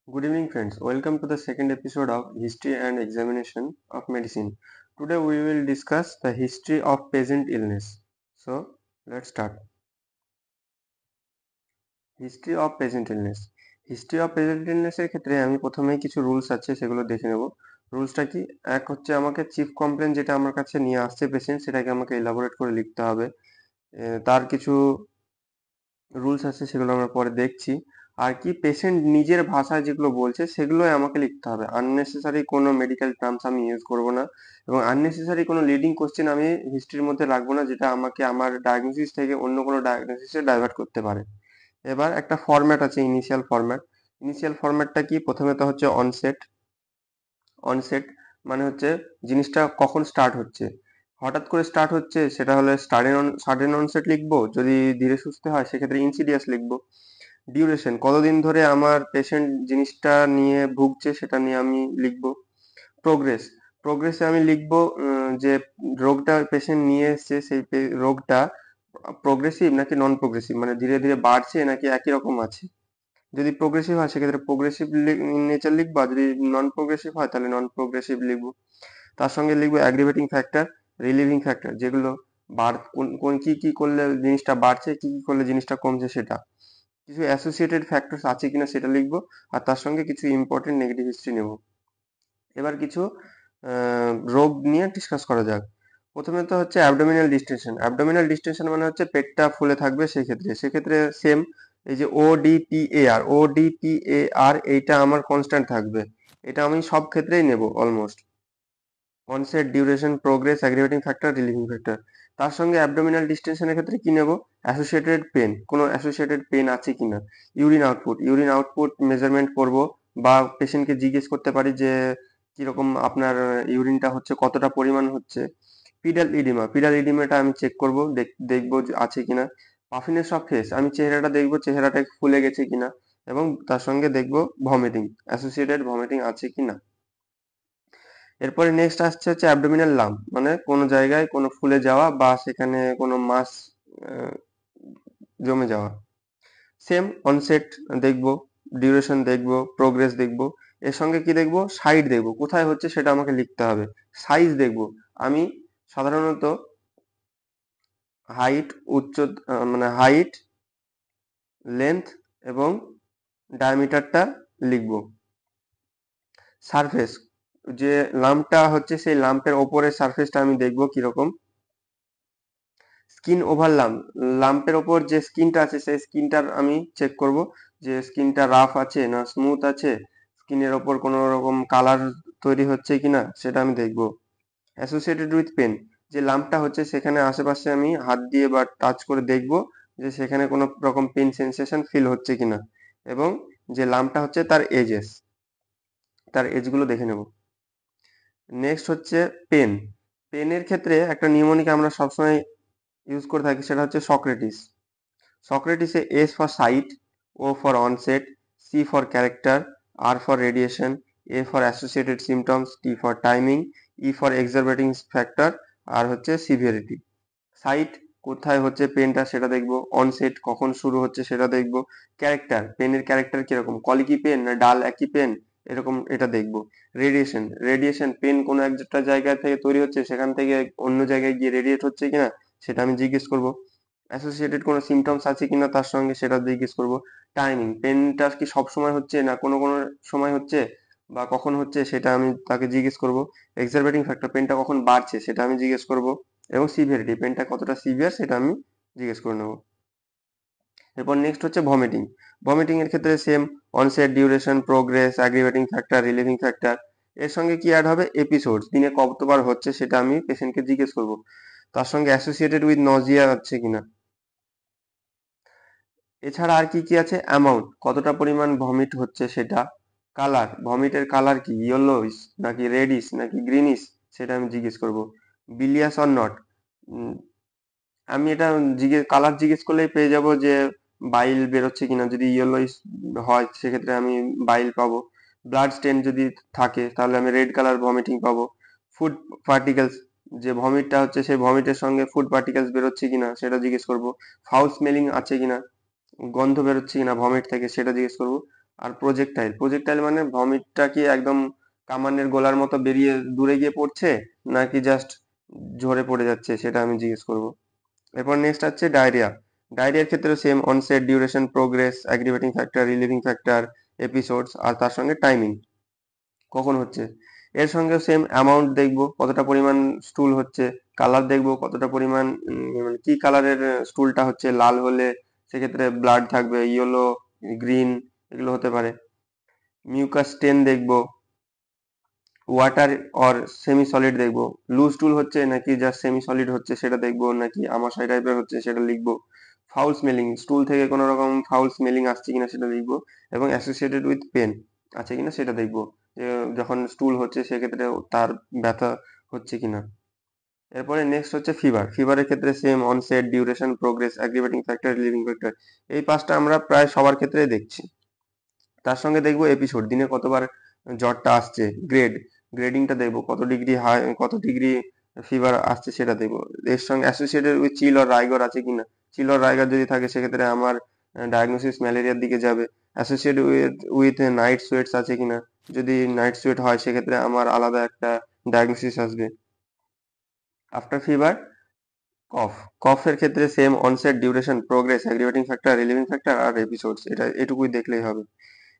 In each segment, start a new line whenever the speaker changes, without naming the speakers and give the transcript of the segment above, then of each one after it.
Good evening, friends. Welcome to the second episode of History and Examination of Medicine. Today we will discuss the history of peasant illness. So, let's start. History of patient illness. History of patient ইলনেসের ক্ষেত্রে আমি প্রথমেই কিছু rules আছে সেগুলো দেখে নেব। রুলসটা কি? এক হচ্ছে আমাকে চিফ কমপ্লেন যেটা আমার কাছে নিয়ে আসছে পেশেন্ট সেটাকে আমাকে এলাবোরেট করে লিখতে হবে। তার কিছু রুলস আছে সেগুলো আমরা পরে দেখছি। আর কি পেশেন্ট নিজের ভাষায় যেগুলো বলছে সেগুলোই আমাকে লিখতে হবে। আননেসেসারি কোনো মেডিকেল টার্মস আমি ইউজ করব না এবং আননেসেসারি কোনো লিডিং কোশ্চেন আমি হিস্ট্রির মধ্যে রাখবো না যেটা আমাকে আমার ডায়াগনোসিস থেকে অন্য কোনো ডায়াগনোসিসে ডাইভার্ট করতে পারে। এবার একটা ফরম্যাট আছে ইনিশিয়াল ফরম্যাট। ইনিশিয়াল ফরম্যাটটা কি? প্রথমে তো হচ্ছে অনসেট। অনসেট মানে হচ্ছে জিনিসটা কখন স্টার্ট হচ্ছে। হঠাৎ করে স্টার্ট হচ্ছে সেটা হলে সাডেন অনসেট লিখবো, যদি ধীরে সুস্থে হয় সেক্ষেত্রে ইনসিডিয়াস লিখবো। ডিউরেশন, কতদিন ধরে আমার পেশেন্ট জিনিসটা নিয়ে ভুগছে সেটা নিয়ে আমি লিখবো। প্রোগ্রেস, প্রোগ্রেসে আমি লিখবো যে রোগটা পেশেন্ট নিয়ে এসছে সেই রোগটা প্রোগ্রেসিভ নাকি নন প্রোগ্রেসিভ, মানে ধীরে ধীরে বাড়ছে নাকি একই রকম আছে। যদি প্রোগ্রেসিভ হয় সেক্ষেত্রে প্রোগ্রেসিভ নেচার লিখবো, আর যদি নন প্রোগ্রেসিভ হয় তাহলে নন প্রোগ্রেসিভ লিখবো। তার সঙ্গে লিখবো অ্যাগ্রিভেটিং ফ্যাক্টর, রিলিভিং ফ্যাক্টর, যেগুলো কোন কোন কি কি করলে জিনিসটা বাড়ছে, কি কি করলে জিনিসটা কমছে সেটা। কিছু অ্যাসোসিয়েটেড ফ্যাক্টরস আছে কিনা সেটা লিখবো, আর তার সঙ্গে কিছু ইম্পর্টেন্ট নেগেটিভ হিস্ট্রি নেব। এবার কিছু রোগ নিয়ে ডিসকাস করা যাক। প্রথমে তো হচ্ছে অ্যাবডোমিনাল ডিস্টেনশন। অ্যাবডোমিনাল ডিস্টেনশন মানে হচ্ছে পেটটা ফুলে থাকবে, সেক্ষেত্রে সেম এই যে ওডিপিএআর এইটা আমার কনস্ট্যান্ট থাকবে। এটা আমি সব ক্ষেত্রেই নেব almost. Onset, duration, progress, aggravating factor, relieving factor. তার সঙ্গে অ্যাবডোমিনাল ডিস্টেনশনের ক্ষেত্রে কি নেব? অ্যাসোসিয়েটেড পেন, কোনো অ্যাসোসিয়েটেড পেন আছে কিনা। ইউরিন আউটপুট মেজারমেন্ট করব, বা পেশেন্টকে জিজ্ঞেস করতে পারি যে কিরকম আপনার ইউরিনটা হচ্ছে, কতটা পরিমাণ হচ্ছে। পিডাল ইডিমাটা আমি চেক করব, দেখবো যে আছে কিনা। পাফিনেস অফ ফেস, আমি চেহারাটা দেখবো চেহারাটা ফুলে গেছে কিনা, এবং তার সঙ্গে দেখবো ভমিটিং, অ্যাসোসিয়েটেড ভমিটিং আছে কিনা। এরপরে নেক্সট আসছে হচ্ছে অ্যাবডোমিনাল লাম্প, মানে কোনো জায়গায় কোনো ফুলে যাওয়া বা সেখানে কোনো মাস জমে যাওয়া। সেম অনসেট দেখবো, ডিউরেশন দেখবো, প্রোগ্রেস দেখবো। এর সঙ্গে কি দেখবো? সাইড দেখবো, কোথায় হচ্ছে সেটা আমাকে লিখতে হবে। সাইজ দেখবো, আমি সাধারণত হাইট, মানে হাইট, লেন্থ এবং ডায়ামিটারটা লিখবো। সারফেস, যে লাম্পটা হচ্ছে সেই লাম্পের ওপরের সারফেসটা আমি দেখবো কিরকম। স্কিন ওভার লাম্পের ওপর যে স্কিনটা আছে সেই স্কিনটার আমি চেক করব যে স্কিনটা রাফ আছে না স্মুথ আছে, স্কিনের ওপর কোনো রকম কালার তৈরি হচ্ছে কিনা সেটা আমি দেখব। অ্যাসোসিয়েটেড উইথ পেন, যে লাম্পটা হচ্ছে সেখানে আশেপাশে আমি হাত দিয়ে বা টাচ করে দেখব যে সেখানে কোনো রকম পেন সেন্সেশন ফিল হচ্ছে কিনা, এবং যে লাম্পটা হচ্ছে তার এজগুলো দেখে নেব। নেক্সট হচ্ছে পেন। পেনের ক্ষেত্রে একটা নিউমোনিক আমরা সবসময় ইউজ করে থাকি, সেটা হচ্ছে সক্রেটিস। সক্রেটিসে S for site, O for onset, C for character, R for radiation, A for associated symptoms, T for timing, E for exacerbating factor, আর হচ্ছে সিভিয়ারিটি। সাইট, কোথায় হচ্ছে পেনটা সেটা দেখবো। অনসেট, কখন শুরু হচ্ছে সেটা দেখবো। ক্যারেক্টার, পেনের ক্যারেক্টার কিরকম, কলিকি পেন না ডাল একই পেন, এরকম এটা দেখবো। রেডিয়েশন পেন কোনো একটা জায়গা থেকে তৈরি হচ্ছে সেখান থেকে অন্য জায়গায় গিয়ে রেডিয়েট হচ্ছে কিনা সেটা আমি জিজ্ঞেস করব। অ্যাসোসিয়েটেড কোনো সিমটমস আছে কিনা তার সঙ্গে সেটা জিজ্ঞেস করব। টাইমিং, পেনটা কি সব সময় হচ্ছে না কোনো কোনো সময় হচ্ছে বা কখন হচ্ছে সেটা আমি তাকে জিজ্ঞেস করব। এক্সারবেটিং ফ্যাক্টর, পেনটা কখন বাড়ছে সেটা আমি জিজ্ঞেস করব। এবং সিভিয়ারিটি, পেনটা কতটা সিভিয়ার সেটা আমি জিজ্ঞেস করে নেব। এরপর নেক্সট হচ্ছে ভমিটিং। ভমিটিং এর ক্ষেত্রে same onset, duration, progress, aggravating factor, relieving factor. এর সঙ্গে কি অ্যাড হবে? এপিসোডস, দিনে কতবার হচ্ছে সেটা আমি পেশেন্টকে জিজ্ঞেস করব। তার সঙ্গে অ্যাসোসিয়েটেড উইথ নজিয়া আছে কিনা। এছাড়া আর কি কি আছে? অ্যামাউন্ট, কতটা পরিমাণ ভমিট হচ্ছে সেটা। কালার, ভমিটের কালার কি, ইয়েলোইস নাকি রেডিশ নাকি গ্রিনিশ সেটা আমি জিজ্ঞেস করব। বিলিয়াস অর নট, আমি এটা কালার জিজ্ঞেস করলেই পেয়ে যাব যে বাইল বেরোচ্ছে কিনা। যদি ইয়েলোইস হয় সেক্ষেত্রে আমি বাইল পাবো। ব্লাড স্টেন যদি থাকে তাহলে আমি রেড কালার ভমিটিং পাবো। ফুড পার্টিকেলস, যে ভমিটটা হচ্ছে সেই ভমিটের সঙ্গে ফুড পার্টিকেলস বেরোচ্ছে কিনা সেটা জিজ্ঞেস করব। ফাউল স্মেলিং আছে কিনা, গন্ধ বেরোচ্ছে কিনা ভমিট থেকে সেটা জিজ্ঞেস করব। আর প্রজেক্টাইল মানে ভমিটটা কি একদম কামানের গোলার মতো বেরিয়ে দূরে গিয়ে পড়ছে নাকি জাস্ট ঝরে পড়ে যাচ্ছে, সেটা আমি জিজ্ঞেস করব। এরপর নেক্সট আছে ডায়রিয়ার ক্ষেত্রে same onset, duration, progress, aggravating factor, relieving factor, episodes, আর তার সঙ্গে টাইমিং কখন হচ্ছে। এর সঙ্গে সেম অ্যামাউন্ট দেখবো কতটা পরিমাণ স্টুল হচ্ছে, কালার দেখবো কতটা পরিমাণ মানে কি কালারের স্টুলটা হচ্ছে, লাল হলে সেক্ষেত্রে ব্লাড থাকবে, ইয়েলো, গ্রিন এগুলো হতে পারে। মিউকাস স্টেন দেখবো, ওয়াটার অর সেমি সলিড দেখবো, লুজ টুল হচ্ছে নাকি জাস্ট সেমি সলিড হচ্ছে সেটা দেখবো, নাকি আমাশয় টাইপের হচ্ছে সেটা লিখবো। ফাউল স্মেলিং, স্টুল থেকে কোনো রকম ফাউল স্মেলিং আসছে কিনা সেটা লিখবো, এবং অ্যাসোসিয়েটেড উইথ পেন আছে কিনা সেটা দেখবো, যে যখন স্টুল হচ্ছে সেক্ষেত্রে তার ব্যথা হচ্ছে কিনা। এরপরে নেক্সট হচ্ছে ফিভারের ক্ষেত্রে same onset, duration, progress, aggravating factor, relieving factor, এই পাঁচটা আমরা প্রায় সবার ক্ষেত্রেই দেখছি। তার সঙ্গে দেখবো এপিসোড, দিনে কতবার জ্বরটা আসছে, গ্রেডিংটা দেখবো, কত ডিগ্রি হাই, কত ডিগ্রি ফিভার আসছে সেটা দেখবো। এর সঙ্গে associated with chill or rigor আছে কিনা, চিল অর রাইগর যদি থাকে সেক্ষেত্রে আমার ডায়াগনোসিস ম্যালেরিয়ার দিকে যাবে। অ্যাসোসিয়েটেড উইথ নাইট সোয়েটস আছে কিনা, যদি নাইট সোয়েট হয় সেক্ষেত্রে আমার আলাদা একটা ডায়াগনোসিস আসবে। আফটার ফিভার কফের ক্ষেত্রে same onset, duration, progress, aggravating factor, relieving factor, আর এপিসোডস, এটা এটুকুই দেখলেই হবে।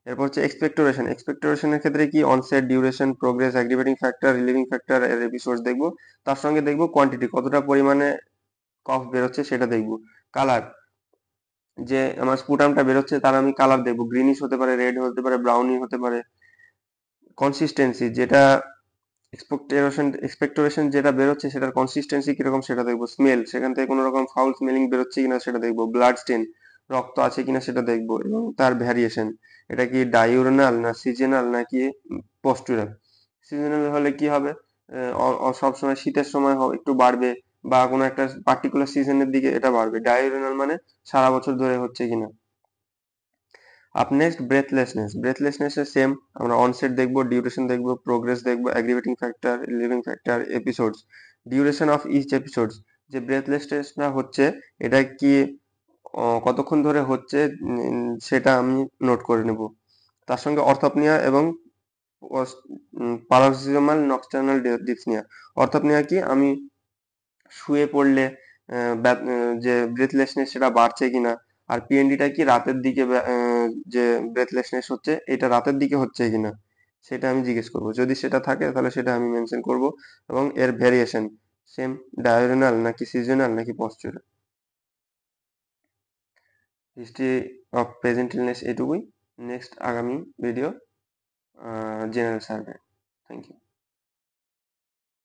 এরপর হচ্ছে এক্সপেক্টোরেশনের ক্ষেত্রে কি onset, duration, progress, aggravating factor, relieving factor এর এপিসোডস দেখবো। তার সঙ্গে দেখবো কোয়ান্টিটি, কতটা পরিমাণে কফ বেরোচ্ছে সেটা দেখবো। কালার, যে আমার স্পুটামটা বেরোচ্ছে তার আমি কালার দেখবো, গ্রিনিশ হতে পারে, রেড হতে পারে, ব্রাউনি হতে পারে। কনসিস্টেন্সি, যেটা এক্সপেক্টোরেশন যেটা বেরোচ্ছে সেটার কনসিস্টেন্সি কিরকম সেটা দেখবো। স্মেল, সেখান থেকে কোনো রকম ফাউল স্মেলিং বেরোচ্ছে কিনা সেটা দেখবো। ব্লাড স্টেন, রক্ত আছে কিনা সেটা দেখবো, এবং তার ভ্যারিয়েশন, এটা কি ডাইউরনাল না সিজনাল নাকি পস্টুরাল। সিজনাল হলে কি হবে, সব সময় শীতের সময় একটু বাড়বে, বা কোনো একটা পার্টিকুলার সিজনের দিকে এটা বাড়বে। ডাইউরনাল মানে সারা বছর ধরে হচ্ছে কিনা। আপ নেক্সট ব্রেথলেসনেস এর সেম আমরা অনসেট দেখবো, ডিউরেশন দেখবো, প্রোগ্রেস দেখবো, aggravating factor, living factor, episodes, duration of each episodes, যে ব্রেথলেসনেসটা হচ্ছে এটা কি কতক্ষণ ধরে হচ্ছে, সেটা আমি নোট করে নেব। তার সঙ্গে অর্থপনিয়া এবং পারক্সিজমাল নকটার্নাল ডিসনিয়া। অর্থপনিয়া কি, আমি শুয়ে পড়লে যে ব্রেথলেসনেস সেটা বাড়ছে কিনা। আর পিএনডিটা কি রাতের দিকে যে ব্রেথলেসনেস হচ্ছে এটা রাতের দিকে হচ্ছে কিনা সেটা আমি জিজ্ঞেস করব। যদি সেটা থাকে তাহলে সেটা আমি মেনশন করব, এবং এর ভেরিয়েশন সেম ডায়োরেনাল নাকি সিজনাল নাকি postural. History of present illness এটুকুই। নেক্সট আগামী video general survey. Thank you.